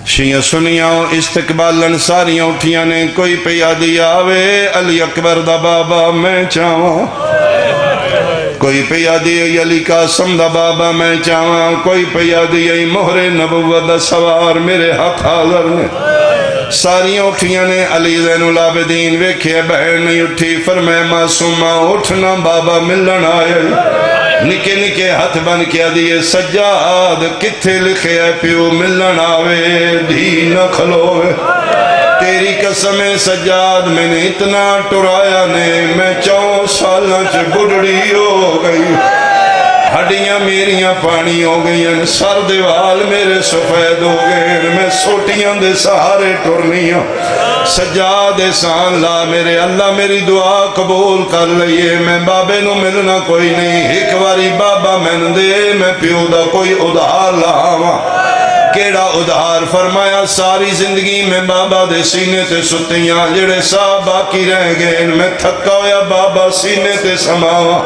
شیعہ سنیاں استقبالن ساریاں اٹھیاں نے کوئی پیادی آوے علی اکبر دا بابا میں چاہواں کوئی پیادی علی قاسم دا بابا میں چاہواں کوئی پیادی مہر نبوت دا سوار میرے ہاتھ حاضر نے ساریاں اٹھیاں نے علی زین العابدین ویکھے بہن نہیں اٹھی فرمائے معصومہ اٹھنا بابا ملن آئے نکے نکے ہاتھ بن کیا دیئے سجاد کتھے لکھے ہے پیو ملن آوے دھی نہ کھلوے تیری قسم سجاد میں نے اتنا ٹرایا نے میں 4 سالاں چ بڑھڑی ہو گئی ہڈیاں میریاں پانی ہو گئی سر دیوال میرے سفید ہو گئے میں سوٹیاں دے سہارے ٹرنیاں سجاد احسان لا میرے اللہ میری دعا قبول کر لئیے میں بابے نو ملنا کوئی نہیں ایک واری بابا میں دے میں پیو دا کوئی ادھار لاواں کیڑا ادھار فرمایا ساری زندگی میں بابا دے سینے تے ستیاں جڑے صاحب باقی رہ گئے میں تھکا ہویا بابا سینے تے سماواں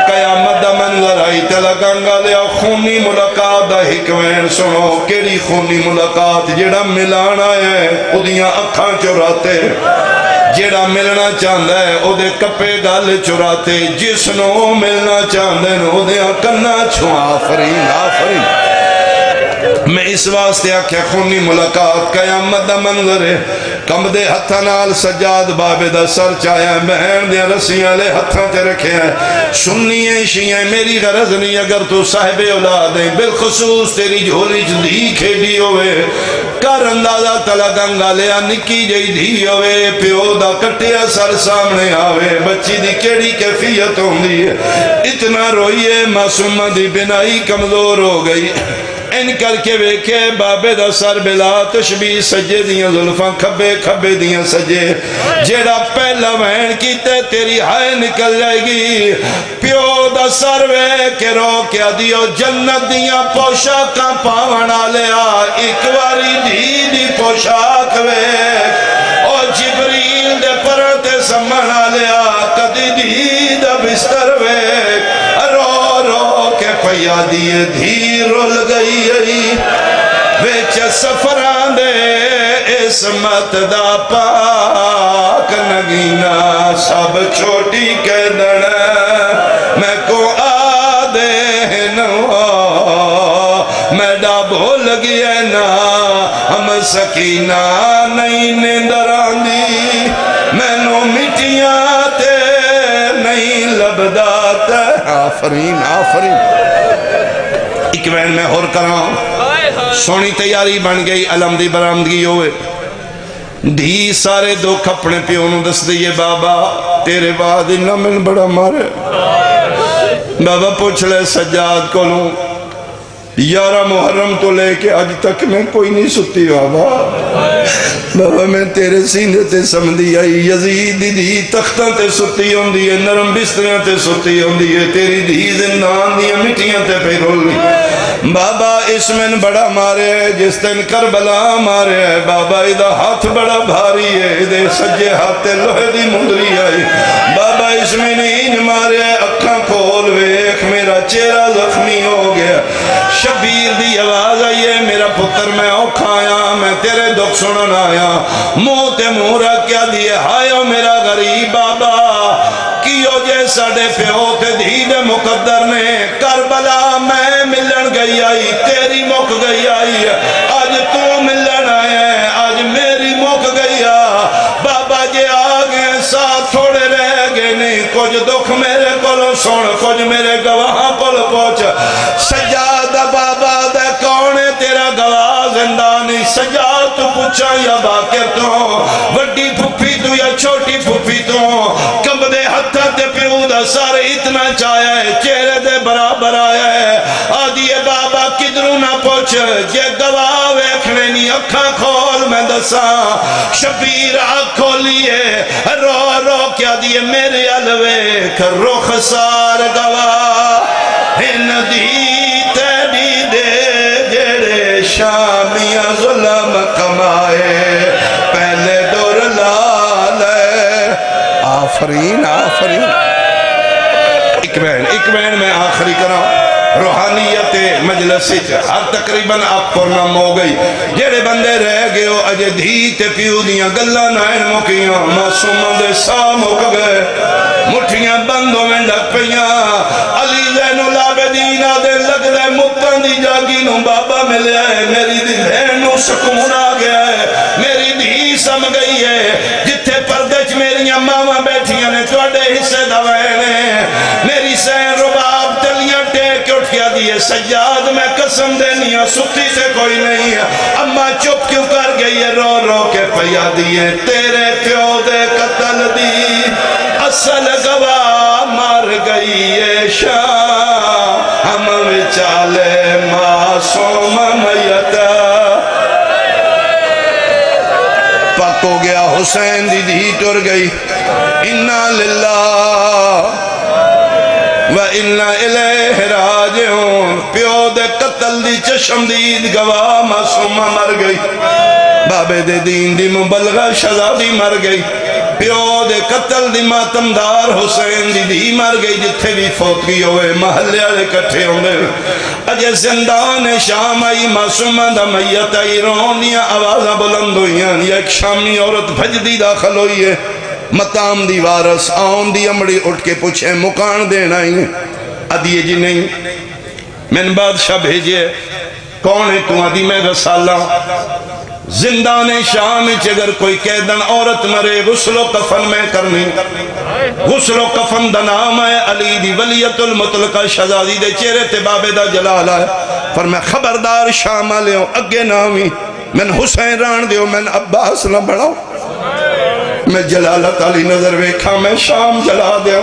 قیامت دا منظر آئی تے لگنگا لیا خونی ملاقات دا حکمین سنو کیڑی خونی ملاقات جڑا ملانا ہے ادیاں اکھاں چراتے جڑا ملنا چاہتا ہے او دے کپے گل چراتے جس نو ملنا چاہتے ہیں او دے کنا چھو آفرین آفرین میں اس واسطے آکھیا خونی ملاقات قیامت دا منظر ہے کم دے ہتھا نال سجاد بابے دا سر چایا بہن دے رسیاں لے ہتھاں تے رکھے ہیں سنیے شیعیں میری غرض نہیں اگر تو صاحب اولاد ہیں بالخصوص تیری جھولی جدھی کھیڑی ہوئے کر اندازہ تلا گنگا لیا نکی جئی دھی ہوئے پیو دا کٹیا سر سامنے آوے بچی دی کیڑی کیفیت ہوں دی اتنا روئیے معصومہ دی بنائی کمزور ہو گئی ان کر کے ویکھے بابے دا سر بلا تشبیح سجے دیاں ظلفاں کھبے کھبے دیاں سجے جیڑا پہلا وین کیتے تیری ہائے نکل جائے گی پیو دا سر وے کے رو کیا دیو جنت دیاں پوشاکاں پاونا لیا ایک واری دھی دی پوشاک وے او جبریل دے پرتے سمنا لیا کدی دھی دا بستر وے رو رو کے پیا دیے دھی رول گئی ویچ سفران دے اسمت دا پاک نگینا سب چھوٹی کہدن میں کو آدھے نو میں ڈا بھول گیا نا ہم سکینہ نہیں نیندران دی میں نو مٹیاں تے نہیں لبدات آفرین آفرین اکوین میں ہور کراؤں سونی تیاری بن گئی علم دی برامدگی ہوئے دھی سارے دکھ اپنے پیونوں دس دیئے بابا تیرے بعد انہا میں بڑا مارے بابا پوچھ لے سجاد کو لوں 11 محرم تو لے کے آج تک میں کوئی نہیں ستی بابا میں تیرے سینے تے سمدھی آئی یزید دی تختہ تے ستی ہوں دی نرم بستریاں تے ستی ہوں دی تیری دی زندان دی مٹیاں تے پہ رول لی بابا اس میں بڑا مارے ہے جس دن کربلا مارے ہے بابا ادھا ہاتھ بڑا بھاری ہے ادھے سجے ہاتھ لوہے دی مندری آئی بابا اس میں نہیں مارے ہے اکھاں کھول ویکھ میرا چہرہ زخمی ہو گیا شبیر دی آواز آئیے میرا پتر میں اوکھایا میں تیرے دکھ سنن آیا منہ تے منہ رکھ کیا دیے ہائیو میرا غریب بابا کیو جے ساڑے پیو تے دھی دے مقدر نے کربلا میں ملن گئی آئی تیری مک گئی آئی آج تو ملن آئے آج میری مک گئی بابا جے آگے ساتھ تھوڑے رہ گئے نہیں کچھ دکھ میرے کولو سن کچھ میرے گواہ کول پہنچ سجاد بابا دے کونے تیرا گواہ زندہ نہیں سجاد تو پوچھا یا باکر تو وڈی پھپی تو یا چھوٹی پھپی تو کم دے ہتھا تے پیو دا سارے اتنا چایا ہے چہرے دے برابر آیا ہے آدھیے بابا کدروں نہ پوچھ جے گواہ ویکھنے نہیں اکھاں کھول میں دسا شبیر آنکھ کھولیے رو رو کیا دیے میرے الوے کر رخ سار گواہ ہن دی تیری دے جڑے شامیاں ظلم کمائے پہلے دور لالے آفرین آفرین ایک بین میں آخری کراؤں روحانیت مجلس ہر تقریباً آپ پرنم ہو گئی جڑے بندے رہ گئے ہو اجے دھی تے پیو دیاں گلاں نائن مکیاں معصوماں دے ساہ مک گئے مٹھیاں بندوں میں ڈک پیاں علی زین العابدین دے لگ دے متاں دی جاگی نو بابا ملیا ہے میری دی بہن نو سکون آ گیا ہے میری دھی سم گئی ہے جتھے پردے چ میریاں ماواں بیٹھیاں نے تواڈے حصے دا وین ہے میری سین رباب تلیاں ٹیک کے اٹھ گیا دیے سجاد میں قسم دینیاں ستی سے کوئی نہیں ہے اما چپ کیوں کر گئی ہے رو رو کے پیا دیے تیرے پیو دے قتل دی اصل گواہ مر گئی ہے شاہ ہم وچالے معصوم میت پک ہو گیا حسین دی دھی ٹر گئی انا للہ وَإِنَّا إِلَيْهِ رَاجِعُونَ پیو دے قتل دی چشمدید گواہ معصومہ مر گئی بابے دے دین دی مبلغہ شہزادی مر گئی پیو دے قتل دی ماتمدار حسین دی دھی مر گئی جتھے بھی فوتگی ہوئے محلے والے کٹھے ہوئے اجے زندان شام آئی معصومہ دا میت آئی رونیاں آوازاں بلند ہوئیاں ایک شامی عورت بھجدی داخل ہوئی ہے مقام دی وارث آن دی امڑی اٹھ کے پوچھے مکان دینا ہی ادیے جی نہیں میں نے بادشاہ بھیجے کون ہے تو ادی میں رسالہ زندان شام اگر کوئی قیدن عورت مرے غسل و کفن میں کرنی غسل و کفن دا نام ہے علی دی ولیت المطلقہ شہزادی دے چہرے تے بابے دا جلال ہے پر میں خبردار شام آلے ہوں اگے نامی میں حسین ران دیو میں عباس نہ بڑھاؤ میں جلالت علی نظر ویکھا میں شام جلا دیا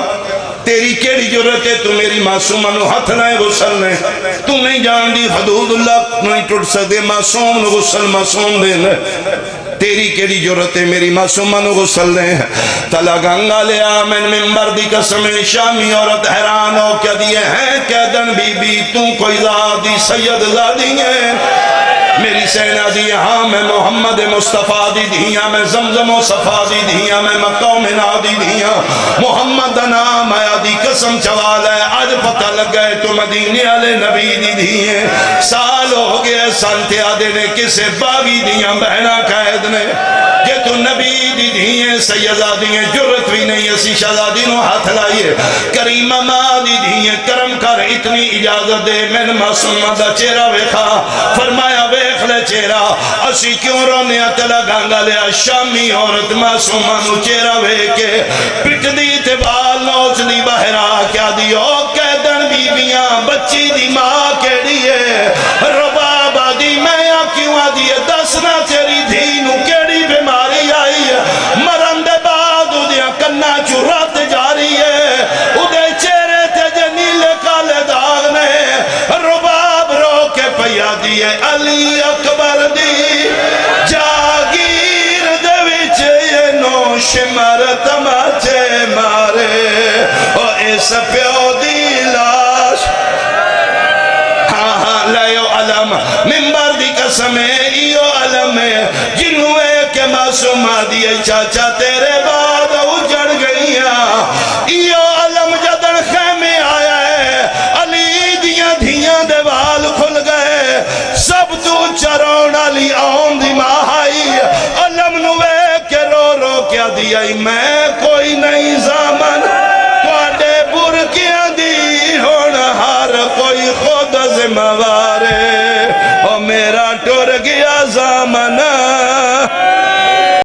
تیری کیڑی جرت ہے تو میری معصومہ نو ہاتھ نہ غسل نے تو نہیں جان دی حدود اللہ نہیں ٹوٹ سکتے معصوم نو غسل معصوم دینا تیری کیڑی جرت ہے میری معصومہ نو غسل دے تلا گنگا لیا میں ممبر دی قسم شامی عورت حیران ہو کیا دیئے ہیں قیدن بی بی تو کوئی زادی سید زادی ہے میری سینہ دی ہاں میں محمد مصطفیٰ دی دھیاں میں زمزم و صفا دی دھیاں میں مکہ و منا دی دھیاں محمد نام آیا دی قسم چوال ہے آج پتہ لگ گئے تو مدینے والے نبی دی دھیاں سال ہو گئے سانتے آدھے نے کسے باغی دھیاں بہنا قید نے جے تو نبی دی دھیاں سیدادیاں جرت بھی نہیں اسی شہزادی نو ہاتھ لائیے کریمہ ماں دی دھیاں کرم کر اتنی اجازت دے میں نے معصومہ دا چہرہ ویکھا فرمایا ویکھ لے چہرہ اسی کیوں رونے تلا گانگا لیا شامی عورت معصومہ نو چہرہ ویکھے پٹ دی تے بال نوچ دی بہرا کیا دیو قیدن بیبیاں بچی دی ماں کیڑی ہے رباب دی میں کیوں دیئے دسنا تیری دھی نو کیڑی بیماری آئی ہے مرن دے بعد دیا کنا چورات جاری ہے ادھے چہرے تے جنیلے کالے داغ نے رباب رو کے پیا دیئے علی اکبر دی جاگیر دے وچ یہ نو شمر تماچے مارے او اس پیو دی لاش ہاں ہاں لیو علم ممبر دی قسم ہے ایو علم ہے جنوے کے معصومہ دیئے چاچا تیرے بعد اجڑ گئیاں ایو علم جدن خیمے آیا ہے علی دیاں دھیاں دے وال کھل گئے سب تو چرون علی آن دی ماہائی علم نوے کے رو رو کیا دیا میں کوئی نہیں زامن توڑے برکیاں دی ہونا ہر کوئی خود ذمہ وارے او میرا ٹر گیا زامن